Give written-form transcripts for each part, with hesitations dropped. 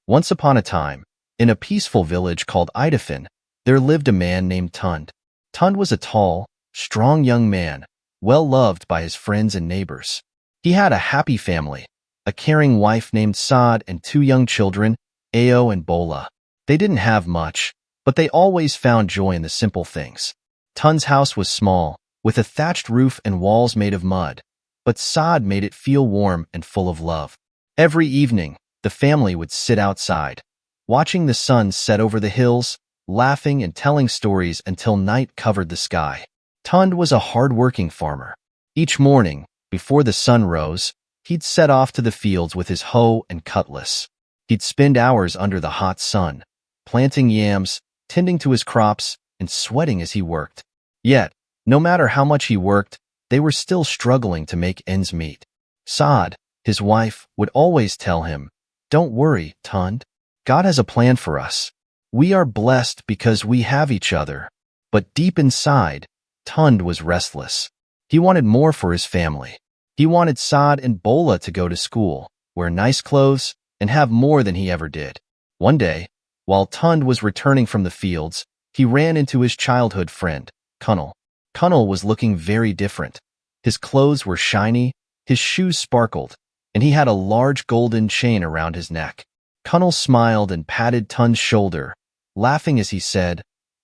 Once upon a time, in a peaceful village called Idafin, there lived a man named Tunde. Tunde was a tall, strong young man, well loved by his friends and neighbors. He had a happy family, a caring wife named Saad and two young children, Ao and Bola. They didn't have much, but they always found joy in the simple things. Tunde's house was small, with a thatched roof and walls made of mud, but Saad made it feel warm and full of love. Every evening, the family would sit outside, watching the sun set over the hills, laughing and telling stories until night covered the sky. Tunde was a hard-working farmer. Each morning, before the sun rose, he'd set off to the fields with his hoe and cutlass. He'd spend hours under the hot sun, planting yams, tending to his crops, and sweating as he worked. Yet, no matter how much he worked, they were still struggling to make ends meet. Saad, his wife, would always tell him, "Don't worry, Tunde. God has a plan for us. We are blessed because we have each other." But deep inside, Tunde was restless. He wanted more for his family. He wanted Saad and Bola to go to school, wear nice clothes, and have more than he ever did. One day, while Tunde was returning from the fields, he ran into his childhood friend, Kunal. Kunal was looking very different. His clothes were shiny, his shoes sparkled, and he had a large golden chain around his neck. Kunal smiled and patted Tunde's shoulder, laughing as he said,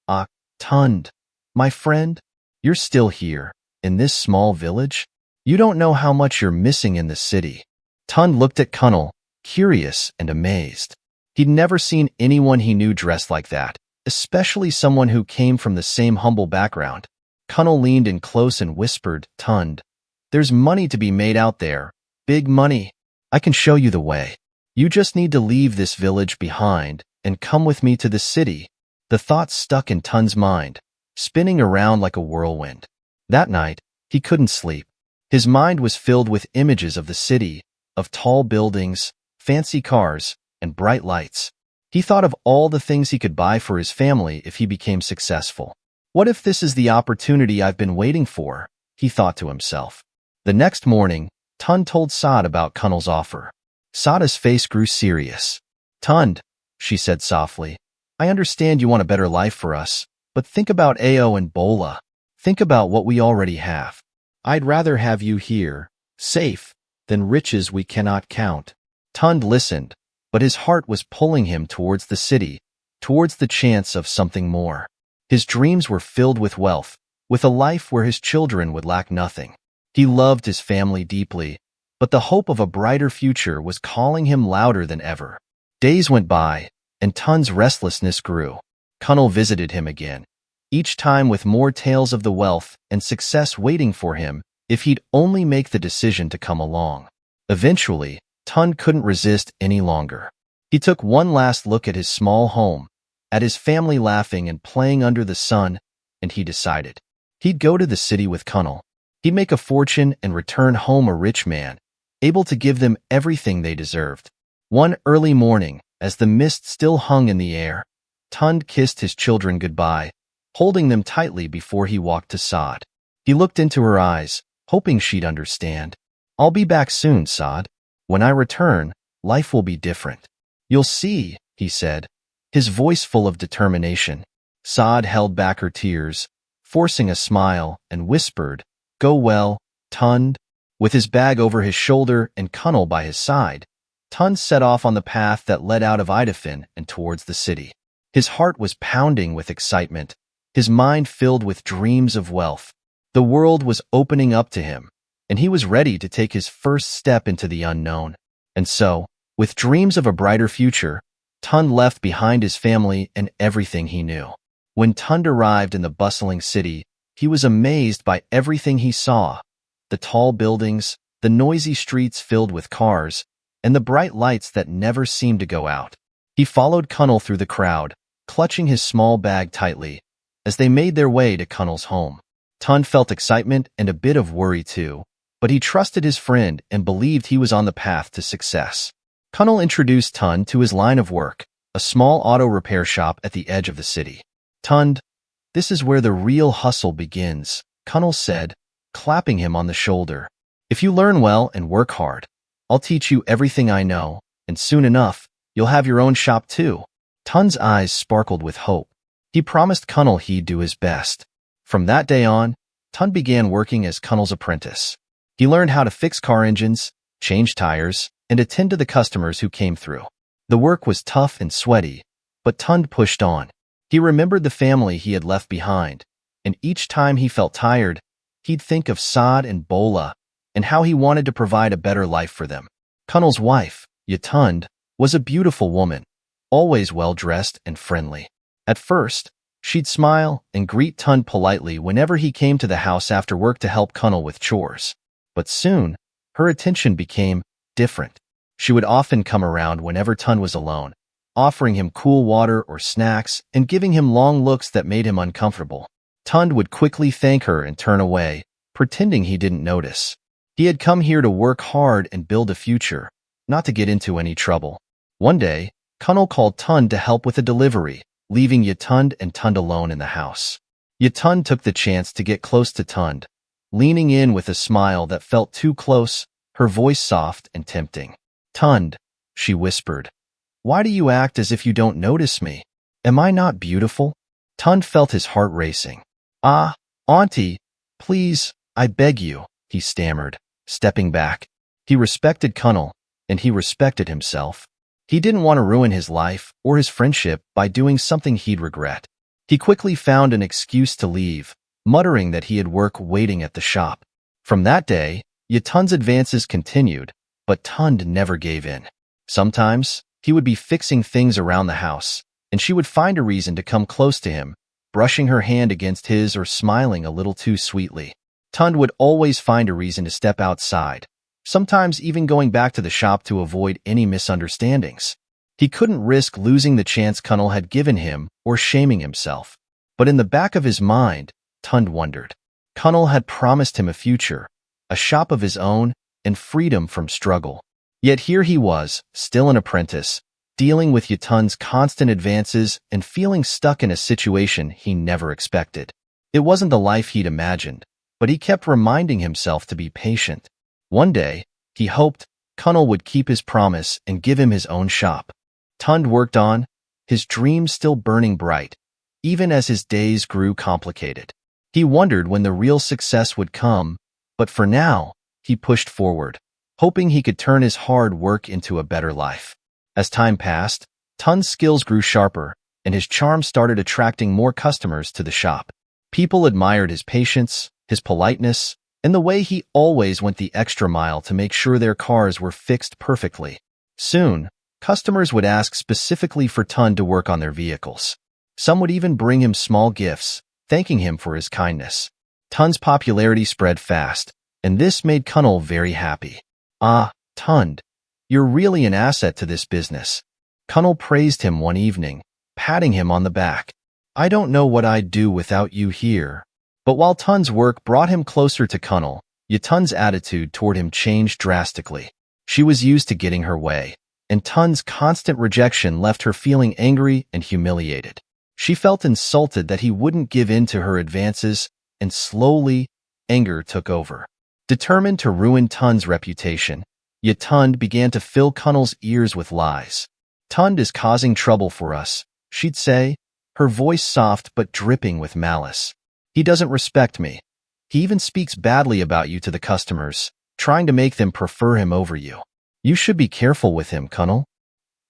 "Ah, Tunde, my friend, you're still here, in this small village? You don't know how much you're missing in the city." Tunde looked at Kunal, curious and amazed. He'd never seen anyone he knew dressed like that, especially someone who came from the same humble background. Kunal leaned in close and whispered, "Tunde, there's money to be made out there, big money. I can show you the way. You just need to leave this village behind and come with me to the city." The thought stuck in Tunde's mind, spinning around like a whirlwind. That night, he couldn't sleep. His mind was filled with images of the city, of tall buildings, fancy cars, and bright lights. He thought of all the things he could buy for his family if he became successful. What if this is the opportunity I've been waiting for? He thought to himself. The next morning, Tunde told Saad about Kunal's offer. Saada's face grew serious. "Tunde," she said softly, "I understand you want a better life for us, but think about Ao and Bola. Think about what we already have. I'd rather have you here, safe, than riches we cannot count." Tunde listened, but his heart was pulling him towards the city, towards the chance of something more. His dreams were filled with wealth, with a life where his children would lack nothing. He loved his family deeply, but the hope of a brighter future was calling him louder than ever. Days went by, and Tunde's restlessness grew. Kunal visited him again, each time with more tales of the wealth and success waiting for him if he'd only make the decision to come along. Eventually, Tunde couldn't resist any longer. He took one last look at his small home, at his family laughing and playing under the sun, and he decided he'd go to the city with Kunal. He'd make a fortune and return home a rich man, able to give them everything they deserved. One early morning, as the mist still hung in the air, Tunde kissed his children goodbye, holding them tightly before he walked to Saad. He looked into her eyes, hoping she'd understand. "I'll be back soon, Saad. When I return, life will be different. You'll see," he said, his voice full of determination. Saad held back her tears, forcing a smile, and whispered, "Go well, Tunde." With his bag over his shoulder and Kunal by his side, Tunde set off on the path that led out of Idafin and towards the city. His heart was pounding with excitement, his mind filled with dreams of wealth. The world was opening up to him, and he was ready to take his first step into the unknown. And so, with dreams of a brighter future, Tunde left behind his family and everything he knew. When Tunde arrived in the bustling city, he was amazed by everything he saw: the tall buildings, the noisy streets filled with cars, and the bright lights that never seemed to go out. He followed Kunal through the crowd, clutching his small bag tightly, as they made their way to Kunal's home. Tunde felt excitement and a bit of worry too, but he trusted his friend and believed he was on the path to success. Kunal introduced Tunde to his line of work, a small auto repair shop at the edge of the city. "Tunde, this is where the real hustle begins," Kunal said, clapping him on the shoulder. "If you learn well and work hard, I'll teach you everything I know, and soon enough, You'll have your own shop too. Tun's eyes sparkled with hope. He promised Kunnel he'd do his best. From that day on, Tun began working as Kunnel's apprentice. He learned how to fix car engines, change tires, and attend to the customers who came through. The work was tough and sweaty, but Tun pushed on. He remembered the family he had left behind, and each time he felt tired, he'd think of Saad and Bola and how he wanted to provide a better life for them. Kunnel's wife, Yatund, was a beautiful woman, always well-dressed and friendly. At first, she'd smile and greet Tun politely whenever he came to the house after work to help Kunnel with chores. But soon, her attention became different. She would often come around whenever Tun was alone, offering him cool water or snacks and giving him long looks that made him uncomfortable. Tun would quickly thank her and turn away, pretending he didn't notice. He had come here to work hard and build a future, not to get into any trouble. One day, Kunnel called Tun to help with a delivery, leaving Yatund and Tund alone in the house. Yatund took the chance to get close to Tund, leaning in with a smile that felt too close, her voice soft and tempting. "Tund," she whispered, "why do you act as if you don't notice me? Am I not beautiful?" Tund felt his heart racing. "Ah, Auntie, please, I beg you," he stammered, stepping back. He respected Kunnel, and he respected himself. He didn't want to ruin his life or his friendship by doing something he'd regret. He quickly found an excuse to leave, muttering that he had work waiting at the shop. From that day, Yatund's advances continued, but Tund never gave in. Sometimes, he would be fixing things around the house, and she would find a reason to come close to him, brushing her hand against his or smiling a little too sweetly. Tund would always find a reason to step outside, sometimes even going back to the shop to avoid any misunderstandings. He couldn't risk losing the chance Kunnel had given him or shaming himself. But in the back of his mind, Tund wondered. Kunnel had promised him a future, a shop of his own, and freedom from struggle. Yet here he was, still an apprentice, dealing with Yatund's constant advances and feeling stuck in a situation he never expected. It wasn't the life he'd imagined, but he kept reminding himself to be patient. One day, he hoped Kunnel would keep his promise and give him his own shop. Tund worked on, his dreams still burning bright, even as his days grew complicated. He wondered when the real success would come, but for now, he pushed forward, hoping he could turn his hard work into a better life. As time passed, Tund's skills grew sharper, and his charm started attracting more customers to the shop. People admired his patience, his politeness, and the way he always went the extra mile to make sure their cars were fixed perfectly. Soon, customers would ask specifically for Tund to work on their vehicles. Some would even bring him small gifts, thanking him for his kindness. Tund's popularity spread fast, and this made Kunnel very happy. "Ah, Tund, you're really an asset to this business." Kunnel praised him one evening, patting him on the back. "I don't know what I'd do without you here." But while Tund's work brought him closer to Kunnel, Yatund's attitude toward him changed drastically. She was used to getting her way, and Tund's constant rejection left her feeling angry and humiliated. She felt insulted that he wouldn't give in to her advances, and slowly, anger took over. Determined to ruin Tund's reputation, Yatund began to fill Kunnel's ears with lies. "Tund is causing trouble for us," she'd say, her voice soft but dripping with malice. "He doesn't respect me. He even speaks badly about you to the customers, trying to make them prefer him over you. You should be careful with him, Kunnel.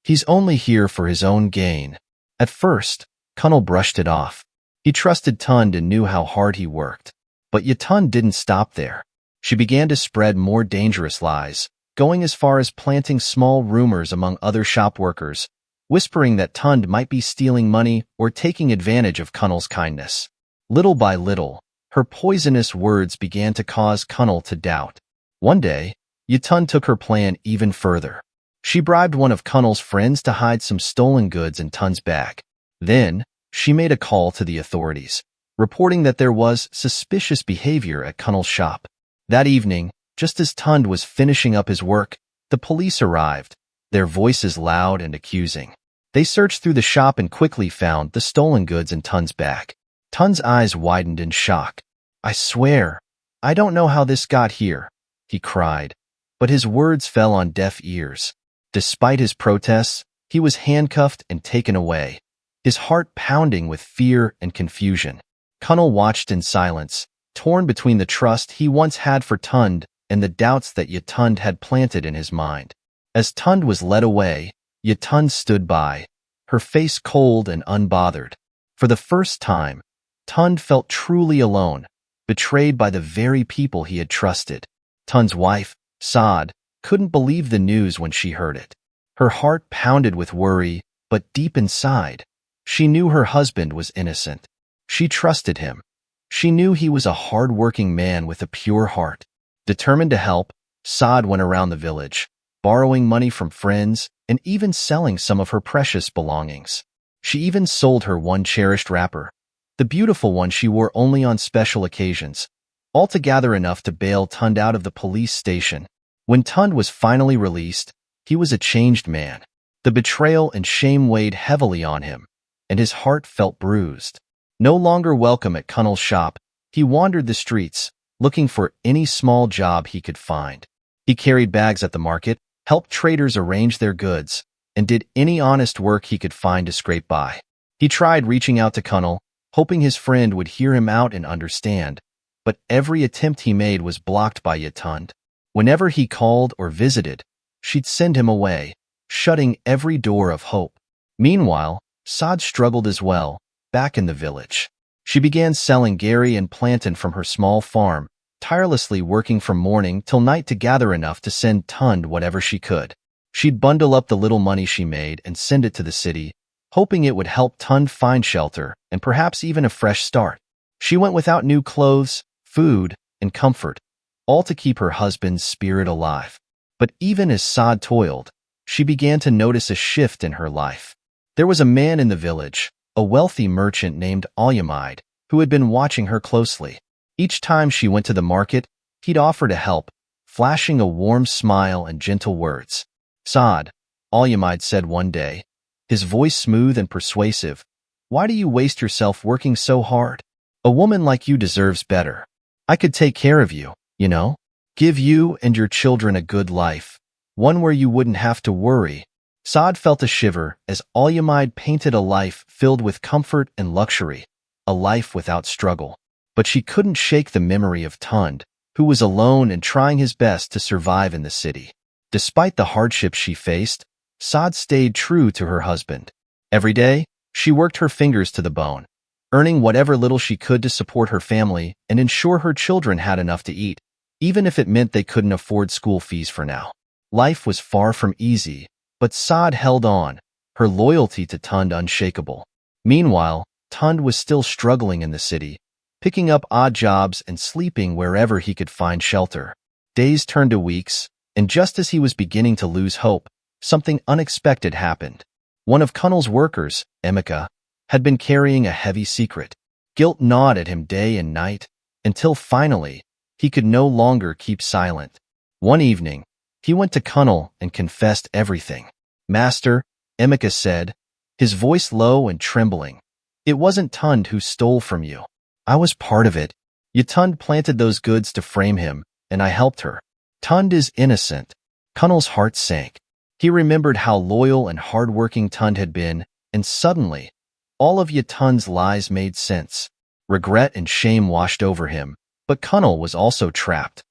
He's only here for his own gain." At first, Kunnel brushed it off. He trusted Tund and knew how hard he worked. But Yatund didn't stop there. She began to spread more dangerous lies, going as far as planting small rumors among other shop workers, whispering that Tund might be stealing money or taking advantage of Kunnel's kindness. Little by little, her poisonous words began to cause Kunnel to doubt. One day, Yatund took her plan even further. She bribed one of Kunnel's friends to hide some stolen goods in Tund's bag. Then, she made a call to the authorities, reporting that there was suspicious behavior at Kunnel's shop. That evening, just as Tund was finishing up his work, the police arrived, their voices loud and accusing. They searched through the shop and quickly found the stolen goods in Tund's bag. Tund's eyes widened in shock. "I swear, I don't know how this got here," he cried, but his words fell on deaf ears. Despite his protests, He was handcuffed and taken away, his heart pounding with fear and confusion. Kunnel watched in silence, torn between the trust he once had for Tunde and the doubts that Tunde had planted in his mind. As Tunde was led away, Tunde stood by, her face cold and unbothered. For the first time, Tunde felt truly alone, betrayed by the very people he had trusted. Tunde's wife, Saad, couldn't believe the news when she heard it. Her heart pounded with worry, but deep inside, she knew her husband was innocent. She trusted him. She knew he was a hard-working man with a pure heart. Determined to help, Saad went around the village, borrowing money from friends and even selling some of her precious belongings. She even sold her one cherished wrapper, the beautiful one she wore only on special occasions, altogether enough to bail Tunde out of the police station. When Tunde was finally released, he was a changed man. The betrayal and shame weighed heavily on him, and his heart felt bruised. No longer welcome at Kunnel's shop, he wandered the streets, looking for any small job he could find. He carried bags at the market, helped traders arrange their goods, and did any honest work he could find to scrape by. He tried reaching out to Kunnel, hoping his friend would hear him out and understand, but every attempt he made was blocked by Tunde. Whenever he called or visited, she'd send him away, shutting every door of hope. Meanwhile, Saad struggled as well, back in the village. She began selling Gary and plantain from her small farm, tirelessly working from morning till night to gather enough to send Tunde whatever she could. She'd bundle up the little money she made and send it to the city, hoping it would help Tunde find shelter and perhaps even a fresh start. She went without new clothes, food, and comfort, all to keep her husband's spirit alive. But even as Saad toiled, she began to notice a shift in her life. There was a man in the village, a wealthy merchant named Aloy, who had been watching her closely. Each time she went to the market, he'd offer to help, flashing a warm smile and gentle words. "Saad," Aloy said one day, his voice smooth and persuasive, "why do you waste yourself working so hard? A woman like you deserves better. I could take care of you, you know? Give you and your children a good life, one where you wouldn't have to worry." Saad felt a shiver as Aloy painted a life filled with comfort and luxury, a life without struggle. But she couldn't shake the memory of Tunde, who was alone and trying his best to survive in the city. Despite the hardships she faced, Saad stayed true to her husband. Every day, she worked her fingers to the bone, earning whatever little she could to support her family and ensure her children had enough to eat, even if it meant they couldn't afford school fees for now. Life was far from easy, but Saad held on, her loyalty to Tunde unshakable. Meanwhile, Tunde was still struggling in the city, picking up odd jobs and sleeping wherever he could find shelter. Days turned to weeks, and just as he was beginning to lose hope, something unexpected happened. One of Kunnel's workers, Emeka, had been carrying a heavy secret. Guilt gnawed at him day and night, until finally, he could no longer keep silent. One evening, he went to Kunnel and confessed everything. "Master," Emeka said, his voice low and trembling, "it wasn't Tunde who stole from you. I was part of it. Tunde planted those goods to frame him, and I helped her. Tunde is innocent." Kunnel's heart sank. He remembered how loyal and hard-working Tunde had been, and suddenly, all of Tunde's lies made sense. Regret and shame washed over him, but Kunnel was also trapped.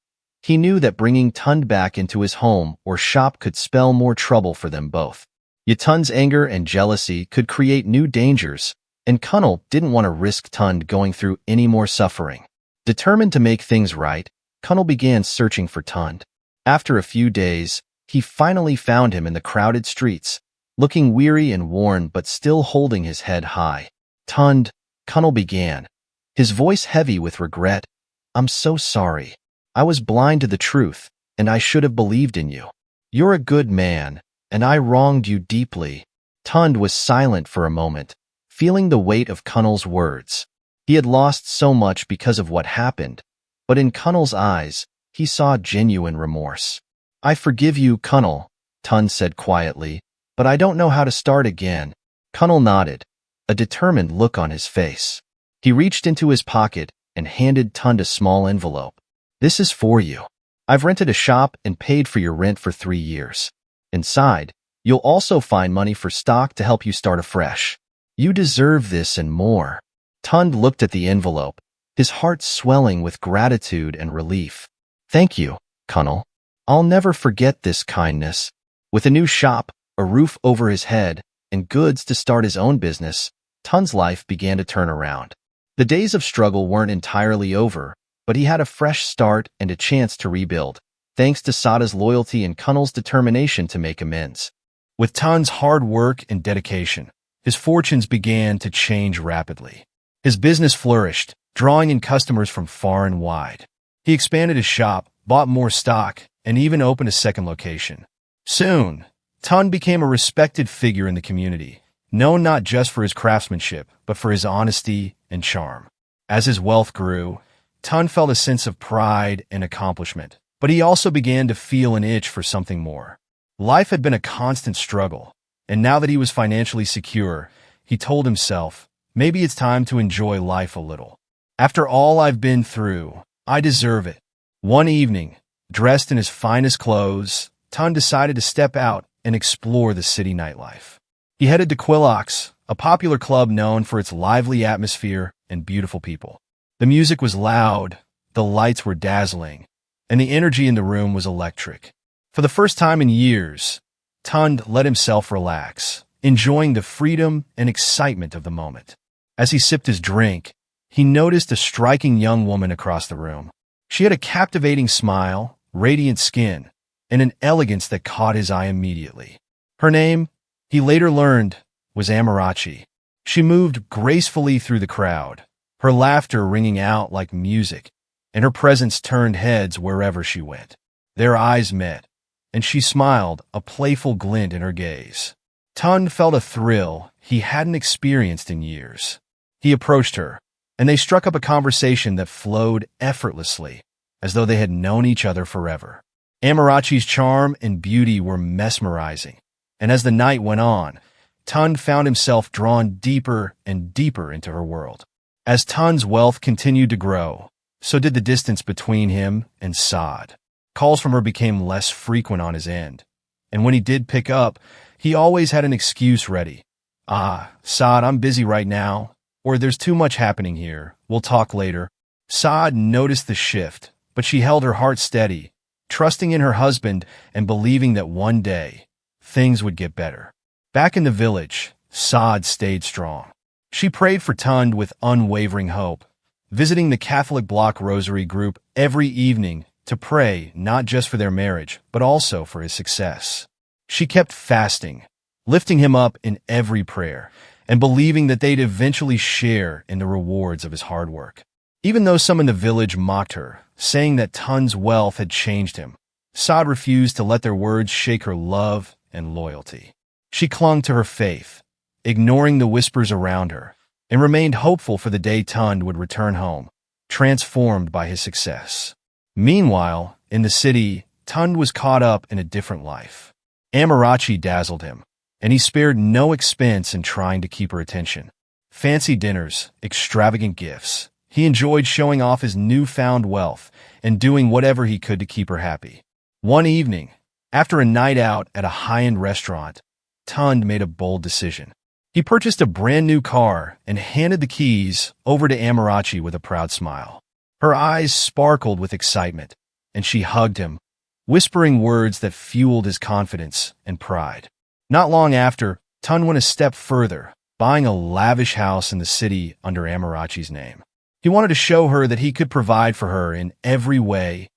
He knew that bringing Tunde back into his home or shop could spell more trouble for them both. Tunde's anger and jealousy could create new dangers, and Kunnel didn't want to risk Tunde going through any more suffering. Determined to make things right, Kunnel began searching for Tunde. After a few days, he finally found him in the crowded streets, looking weary and worn but still holding his head high. "Tunde," Kunnel began, his voice heavy with regret, "I'm so sorry. I was blind to the truth, and I should have believed in you. You're a good man, and I wronged you deeply." Tunde was silent for a moment, feeling the weight of Kunnel's words. He had lost so much because of what happened, but in Kunnel's eyes, he saw genuine remorse. "I forgive you, Kunnel," Tunde said quietly, "but I don't know how to start again." Kunnel nodded, a determined look on his face. He reached into his pocket and handed Tunde a small envelope. "This is for you. I've rented a shop and paid for your rent for 3 years." Inside, You'll also find money for stock to help you start afresh. You deserve this and more." Tund looked at the envelope, his heart swelling with gratitude and relief. "Thank you, Colonel. I'll never forget this kindness." With a new shop, a roof over his head, and goods to start his own business, Tund's life began to turn around. The days of struggle weren't entirely over, but he had a fresh start and a chance to rebuild, thanks to Sada's loyalty and Colonel's determination to make amends. With Tund's hard work and dedication, his fortunes began to change rapidly. His business flourished, drawing in customers from far and wide. He expanded his shop, bought more stock, and even opened a second location. Soon, Tund became a respected figure in the community, known not just for his craftsmanship, but for his honesty and charm. As his wealth grew, Tund felt a sense of pride and accomplishment, but he also began to feel an itch for something more. Life had been a constant struggle, and now that he was financially secure, he told himself, maybe it's time to enjoy life a little. After all I've been through, I deserve it. One evening, dressed in his finest clothes, Tund decided to step out and explore the city nightlife. He headed to Quillox, a popular club known for its lively atmosphere and beautiful people. The music was loud, the lights were dazzling, and the energy in the room was electric. For the first time in years, Tund let himself relax, enjoying the freedom and excitement of the moment. As he sipped his drink, he noticed a striking young woman across the room. She had a captivating smile, radiant skin, and an elegance that caught his eye immediately. Her name, he later learned, was Amarachi. She moved gracefully through the crowd, her laughter ringing out like music, and her presence turned heads wherever she went. Their eyes met, and she smiled, a playful glint in her gaze. Tund felt a thrill he hadn't experienced in years. He approached her, and they struck up a conversation that flowed effortlessly, as though they had known each other forever. Amarachi's charm and beauty were mesmerizing, and as the night went on, Tund found himself drawn deeper and deeper into her world. As Tund's wealth continued to grow, so did the distance between him and Saad. Calls from her became less frequent on his end, and when he did pick up, he always had an excuse ready. Saad, I'm busy right now, or there's too much happening here, we'll talk later. Saad noticed the shift, but she held her heart steady, trusting in her husband and believing that one day, things would get better. Back in the village, Saad stayed strong. She prayed for Tund with unwavering hope, visiting the Catholic Block Rosary group every evening to pray not just for their marriage, but also for his success. She kept fasting, lifting him up in every prayer, and believing that they'd eventually share in the rewards of his hard work. Even though some in the village mocked her, saying that Tund's wealth had changed him, Saad refused to let their words shake her love and loyalty. She clung to her faith, ignoring the whispers around her, and remained hopeful for the day Tund would return home, transformed by his success. Meanwhile, in the city, Tund was caught up in a different life. Amarachi dazzled him, and he spared no expense in trying to keep her attention. Fancy dinners, extravagant gifts. He enjoyed showing off his newfound wealth and doing whatever he could to keep her happy. One evening, after a night out at a high-end restaurant, Tund made a bold decision. He purchased a brand new car and handed the keys over to Amarachi with a proud smile. Her eyes sparkled with excitement, and she hugged him, whispering words that fueled his confidence and pride. Not long after, Tund went a step further, buying a lavish house in the city under Amarachi's name. He wanted to show her that he could provide for her in every way,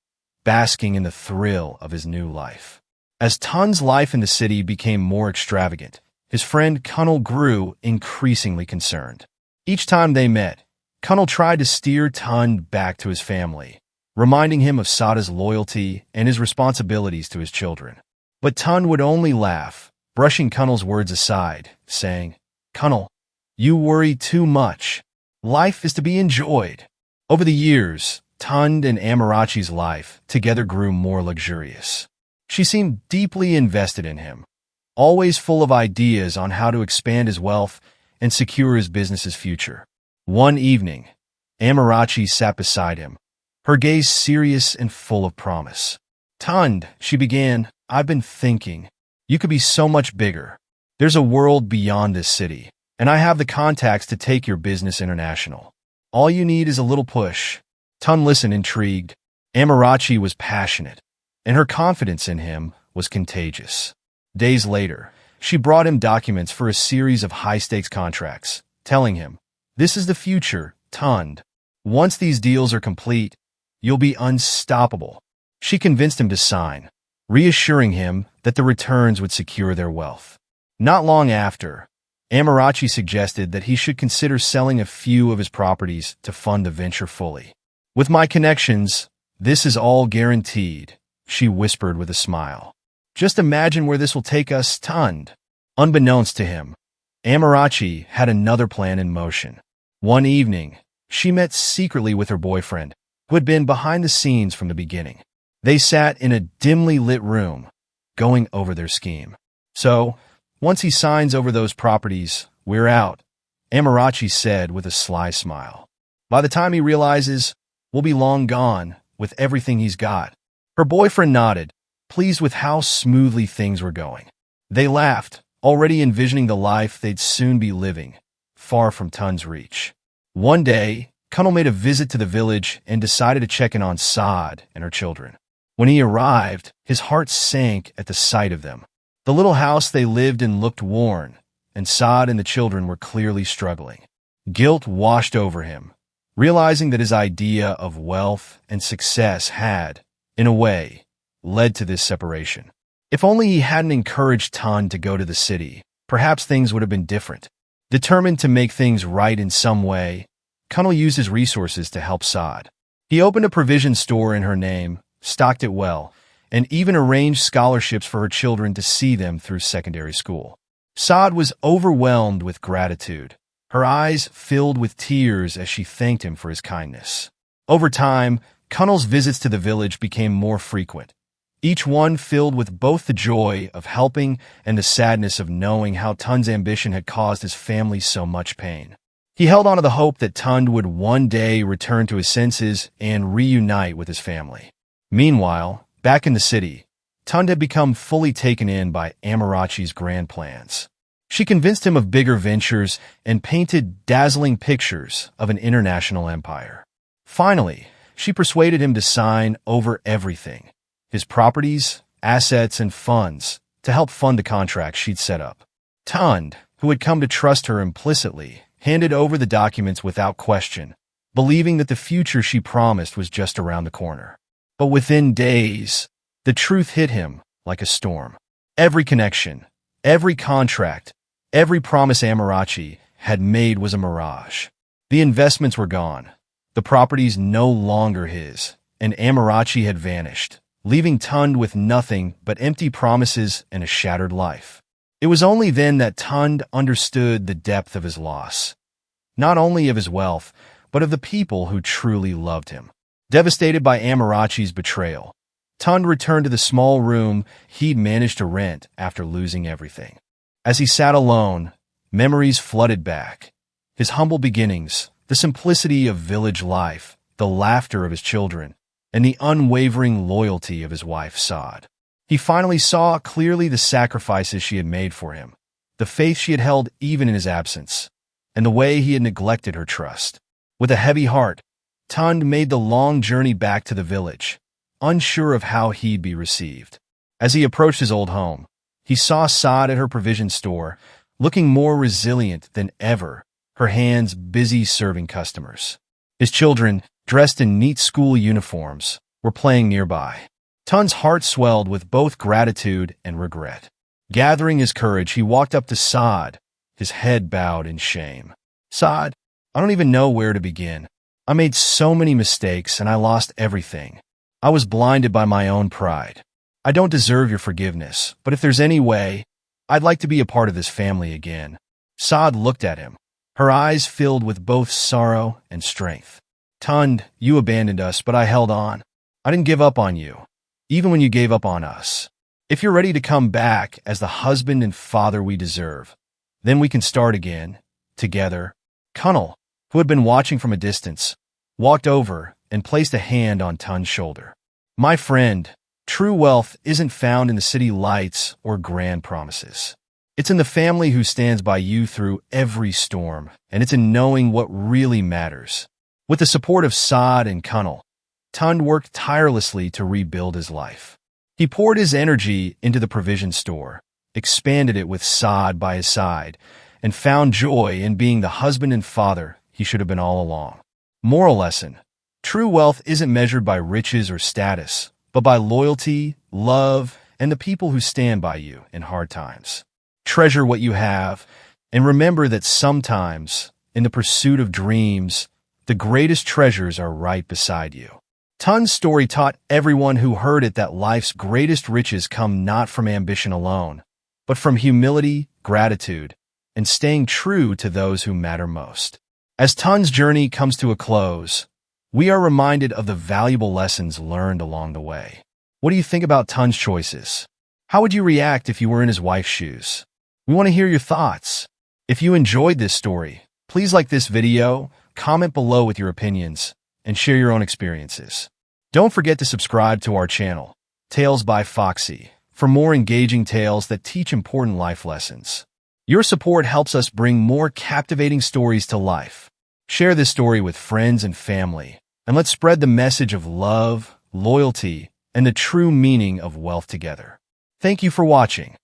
basking in the thrill of his new life. As Tund's life in the city became more extravagant, his friend Colonel grew increasingly concerned. Each time they met, Colonel tried to steer Tund back to his family, reminding him of Sada's loyalty and his responsibilities to his children. But Tund would only laugh, brushing Colonel's words aside, saying, "Colonel, you worry too much. Life is to be enjoyed." Over the years, Tund and Amarachi's life together grew more luxurious. She seemed deeply invested in him, always full of ideas on how to expand his wealth and secure his business's future. One evening, Amarachi sat beside him, her gaze serious and full of promise. "Tund," she began, "I've been thinking. You could be so much bigger. There's a world beyond this city, and I have the contacts to take your business international. All you need is a little push." Tunde listened, intrigued. Amarachi was passionate, and her confidence in him was contagious. Days later, she brought him documents for a series of high-stakes contracts, telling him, "This is the future, Tunde. Once these deals are complete, you'll be unstoppable." She convinced him to sign, reassuring him that the returns would secure their wealth. Not long after, Amarachi suggested that he should consider selling a few of his properties to fund the venture fully. "With my connections, this is all guaranteed," she whispered with a smile. "Just imagine where this will take us, Tunde." Unbeknownst to him, Amarachi had another plan in motion. One evening, she met secretly with her boyfriend, who had been behind the scenes from the beginning. They sat in a dimly lit room, going over their scheme. "So, once he signs over those properties, we're out," Amarachi said with a sly smile. "By the time he realizes, we'll be long gone with everything he's got." Her boyfriend nodded, pleased with how smoothly things were going. They laughed, already envisioning the life they'd soon be living, far from Tunde's reach. One day, Kunal made a visit to the village and decided to check in on Saad and her children. When he arrived, his heart sank at the sight of them. The little house they lived in looked worn, and Saad and the children were clearly struggling. Guilt washed over him, realizing that his idea of wealth and success had, in a way, led to this separation. If only he hadn't encouraged Tunde to go to the city, perhaps things would have been different. Determined to make things right in some way, Kunal used his resources to help Saad. He opened a provision store in her name, stocked it well, and even arranged scholarships for her children to see them through secondary school. Saad was overwhelmed with gratitude, her eyes filled with tears as she thanked him for his kindness. Over time, Kunal's visits to the village became more frequent, each one filled with both the joy of helping and the sadness of knowing how Tunde's ambition had caused his family so much pain. He held on to the hope that Tunde would one day return to his senses and reunite with his family. Meanwhile, back in the city, Tunde had become fully taken in by Amarachi's grand plans. She convinced him of bigger ventures and painted dazzling pictures of an international empire. Finally, she persuaded him to sign over everything, his properties, assets, and funds, to help fund the contracts she'd set up. Tunde, who had come to trust her implicitly, handed over the documents without question, believing that the future she promised was just around the corner. But within days, the truth hit him like a storm. Every connection, every contract, every promise Amarachi had made was a mirage. The investments were gone, the properties no longer his, and Amarachi had vanished, leaving Tunde with nothing but empty promises and a shattered life. It was only then that Tunde understood the depth of his loss, not only of his wealth, but of the people who truly loved him. Devastated by Amarachi's betrayal, Tunde returned to the small room he'd managed to rent after losing everything. As he sat alone, memories flooded back. His humble beginnings, the simplicity of village life, the laughter of his children, and the unwavering loyalty of his wife, Saad. He finally saw clearly the sacrifices she had made for him, the faith she had held even in his absence, and the way he had neglected her trust. With a heavy heart, Tunde made the long journey back to the village, unsure of how he'd be received. As he approached his old home, he saw Saad at her provision store, looking more resilient than ever, her hands busy serving customers. His children, dressed in neat school uniforms, were playing nearby. Tunde's heart swelled with both gratitude and regret. Gathering his courage, he walked up to Saad, his head bowed in shame. "Saad, I don't even know where to begin. I made so many mistakes and I lost everything. I was blinded by my own pride. I don't deserve your forgiveness, but if there's any way, I'd like to be a part of this family again." Saad looked at him, her eyes filled with both sorrow and strength. "Tunde, you abandoned us, but I held on. I didn't give up on you, even when you gave up on us. If you're ready to come back as the husband and father we deserve, then we can start again, together." Kunal, who had been watching from a distance, walked over and placed a hand on Tunde's shoulder. "My friend, True wealth isn't found in the city lights or grand promises. It's in the family who stands by you through every storm, and it's in knowing what really matters. With the support of Saad and Kunal, Tunde worked tirelessly to rebuild his life. He poured his energy into the provision store, expanded it with Saad by his side, and found joy in being the husband and father he should have been all along. Moral lesson: true wealth isn't measured by riches or status, but by loyalty, love, and the people who stand by you in hard times. Treasure what you have, and remember that sometimes, in the pursuit of dreams, the greatest treasures are right beside you. Tunde's story taught everyone who heard it that life's greatest riches come not from ambition alone, but from humility, gratitude, and staying true to those who matter most. As Tunde's journey comes to a close, we are reminded of the valuable lessons learned along the way. What do you think about Tunde's choices? How would you react if you were in his wife's shoes? We want to hear your thoughts. If you enjoyed this story, please like this video, comment below with your opinions, and share your own experiences. Don't forget to subscribe to our channel, Tales by Foxy, for more engaging tales that teach important life lessons. Your support helps us bring more captivating stories to life. Share this story with friends and family, and let's spread the message of love, loyalty, and the true meaning of wealth together. Thank you for watching.